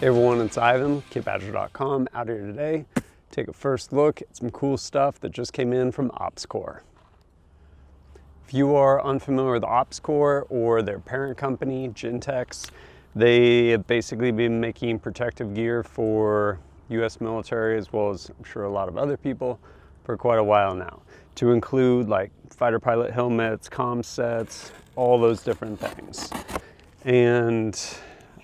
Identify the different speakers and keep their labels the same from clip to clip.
Speaker 1: Hey everyone, it's Ivan, KitBadger.com, out here today. Take a first look at some cool stuff that just came in from OpsCore. If you are unfamiliar with OpsCore or their parent company, Gentex, they have basically been making protective gear for US military as well as I'm sure a lot of other people for quite a while now, to include like fighter pilot helmets, comm sets, all those different things. And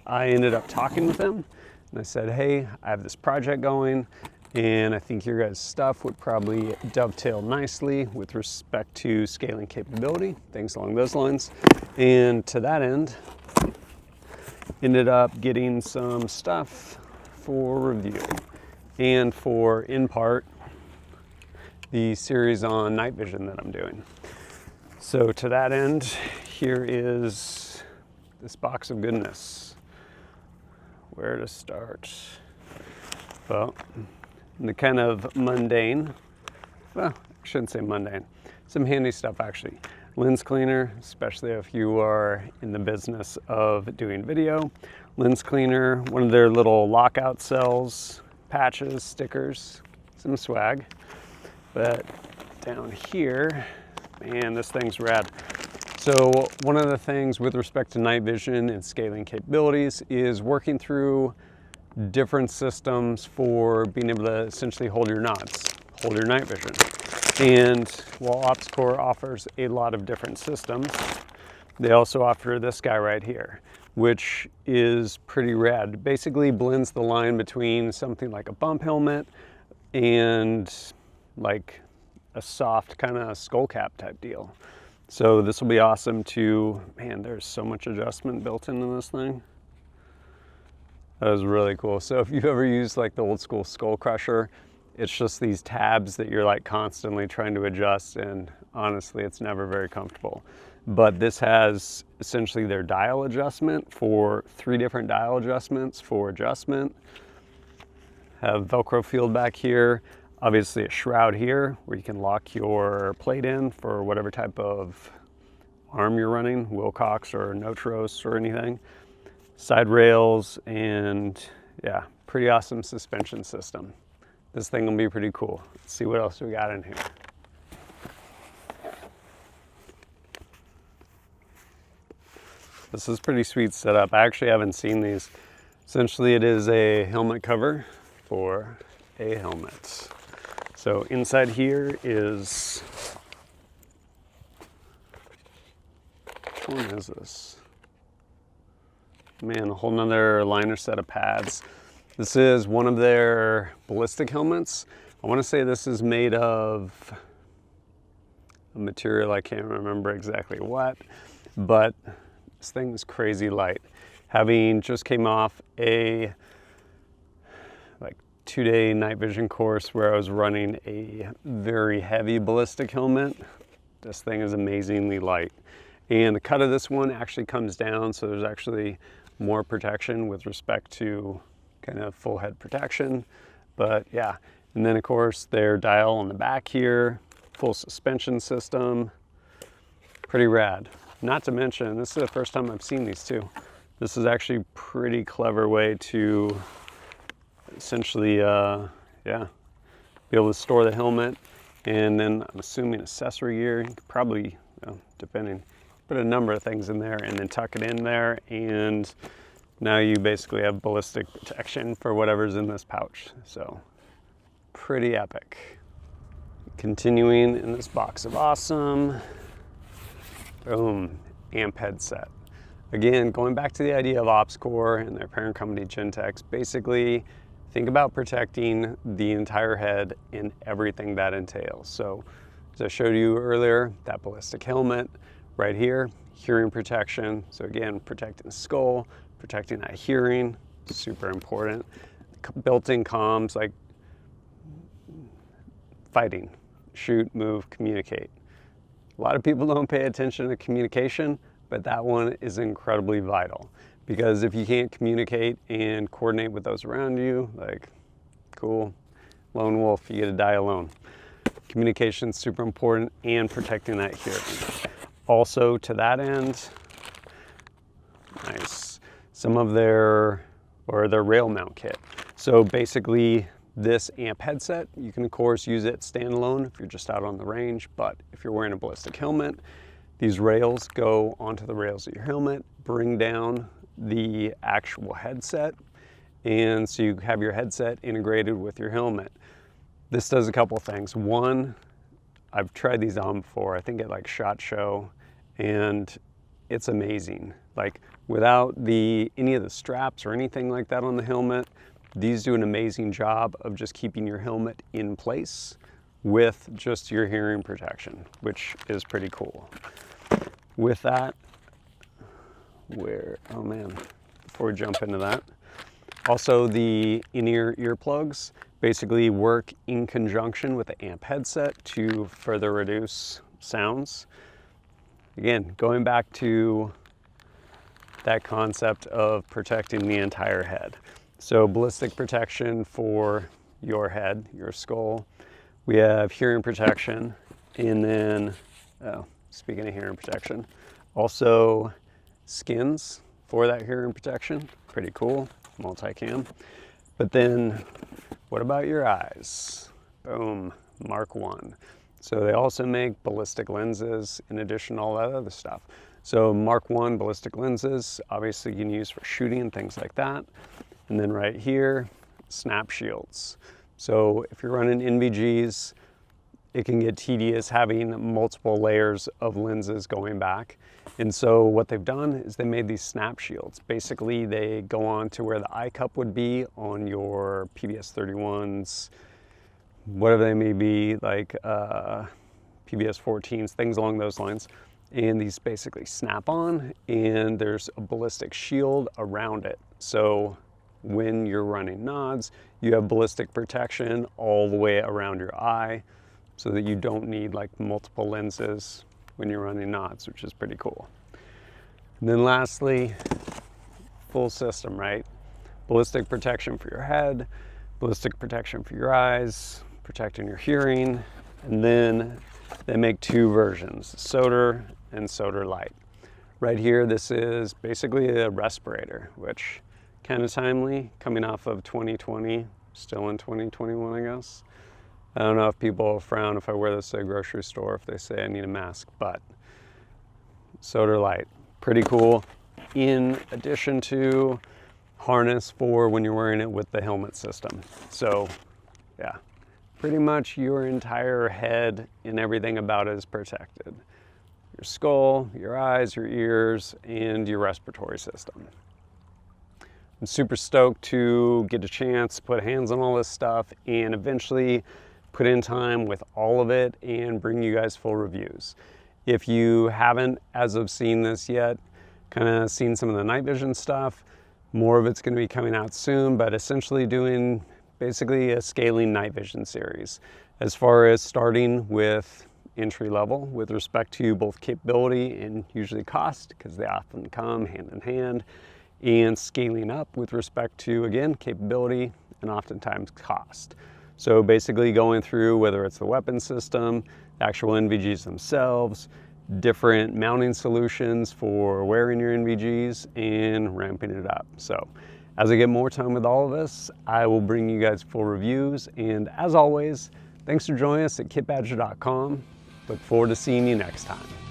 Speaker 1: I ended up talking with them and I said, hey, I have this project going and I think your guys' stuff would probably dovetail nicely with respect to scaling capability, things along those lines. And to that end, ended up getting some stuff for review and for, in part, the series on night vision that I'm doing. So to that end, here is this box of goodness. Where to start? Well, the kind of mundane, well, I shouldn't say mundane, some handy stuff actually. Lens cleaner, especially if you are in the business of doing video. Lens cleaner, one of their little lockout cells, patches, stickers, some swag. But down here, man, this thing's rad. So one of the things with respect to night vision and scaling capabilities is working through different systems for being able to essentially hold your nods, hold your night vision. And while OpsCore offers a lot of different systems, they also offer this guy right here, which is pretty rad. It basically blends the line between something like a bump helmet and like a soft kind of skull cap type deal. So this will be awesome to, man, there's so much adjustment built into this thing. That was really cool. So if you've ever used like the old school skull crusher, it's just these tabs that you're like constantly trying to adjust, and honestly, it's never very comfortable. But this has essentially their dial adjustment for 3 different dial adjustments for adjustment. Have Velcro field back here. Obviously a shroud here where you can lock your plate in for whatever type of arm you're running, Wilcox or Notros or anything. Side rails, and yeah, pretty awesome suspension system. This thing will be pretty cool. Let's see what else we got in here. This is pretty sweet setup. I actually haven't seen these. Essentially it is a helmet cover for a helmet. So inside here is, which one is this? Man, a whole nother liner set of pads. This is one of their ballistic helmets. I want to say this is made of a material, I can't remember exactly what, but this thing is crazy light. Having just came off a 2-day night vision course where I was running a very heavy ballistic helmet. This thing is amazingly light. And the cut of this one actually comes down, so there's actually more protection with respect to kind of full head protection. But yeah, and then of course their dial on the back here, full suspension system, pretty rad. Not to mention, this is the first time I've seen these too. This is actually a pretty clever way to essentially, yeah, be able to store the helmet, and then I'm assuming accessory gear. You could probably, depending, put a number of things in there and then tuck it in there, and now you basically have ballistic protection for whatever's in this pouch. So pretty epic. Continuing in this box of awesome, boom, amp headset. Again, going back to the idea of OpsCore and their parent company Gentex, basically think about protecting the entire head and everything that entails. So as I showed you earlier, that ballistic helmet right here, hearing protection. So again, protecting the skull, protecting that hearing, super important. Built-in comms like fighting, shoot, move, communicate. A lot of people don't pay attention to communication, but that one is incredibly vital. Because if you can't communicate and coordinate with those around you, like, cool, lone wolf, you get to die alone. Communication is super important, and protecting that hearing. Also, to that end, nice. Some of their or their rail mount kit. So basically this amp headset, you can of course use it standalone if you're just out on the range, but if you're wearing a ballistic helmet, these rails go onto the rails of your helmet, bring down the actual headset, and so you have your headset integrated with your helmet. This does a couple things. One, I've tried these on before, I think at like SHOT Show, and it's amazing. Like without any of the straps or anything like that on the helmet, these do an amazing job of just keeping your helmet in place with just your hearing protection, which is pretty cool. With that, oh man, before we jump into that, also the in-ear earplugs basically work in conjunction with the amp headset to further reduce sounds. Again, going back to that concept of protecting the entire head. So ballistic protection for your head, your skull. We have hearing protection, and then, speaking of hearing protection, also skins for that hearing protection. Pretty cool, multicam. But then, what about your eyes? Boom, Mark 1. So they also make ballistic lenses in addition to all that other stuff. So Mark 1 ballistic lenses, obviously you can use for shooting and things like that. And then right here, snap shields. So if you're running NVGs, it can get tedious having multiple layers of lenses going back. And so what they've done is they made these snap shields. Basically, they go on to where the eye cup would be on your PBS 31s, whatever they may be, like PBS 14s, things along those lines. And these basically snap on, and there's a ballistic shield around it. So when you're running nods, you have ballistic protection all the way around your eye so that you don't need like multiple lenses when you're running nods, which is pretty cool. And then lastly, full system, right? Ballistic protection for your head, ballistic protection for your eyes, protecting your hearing, and then they make two versions, SOTR and SOTR Lite. Right here, this is basically a respirator, which kind of timely, coming off of 2020, still in 2021, I guess. I don't know if people frown if I wear this at a grocery store, if they say I need a mask, but SOTR Lite, pretty cool. In addition to harness for when you're wearing it with the helmet system. So yeah, pretty much your entire head and everything about it is protected. Your skull, your eyes, your ears, and your respiratory system. I'm super stoked to get a chance to put hands on all this stuff and eventually put in time with all of it and bring you guys full reviews. If you haven't, as of seeing this yet, kind of seen some of the night vision stuff, more of it's going to be coming out soon, but essentially doing basically a scaling night vision series as far as starting with entry level with respect to both capability and usually cost, because they often come hand in hand, and scaling up with respect to, again, capability and oftentimes cost. So basically going through whether it's the weapon system, actual NVGs themselves, different mounting solutions for wearing your NVGs, and ramping it up. So as I get more time with all of this, I will bring you guys full reviews. And as always, thanks for joining us at kitbadger.com. Look forward to seeing you next time.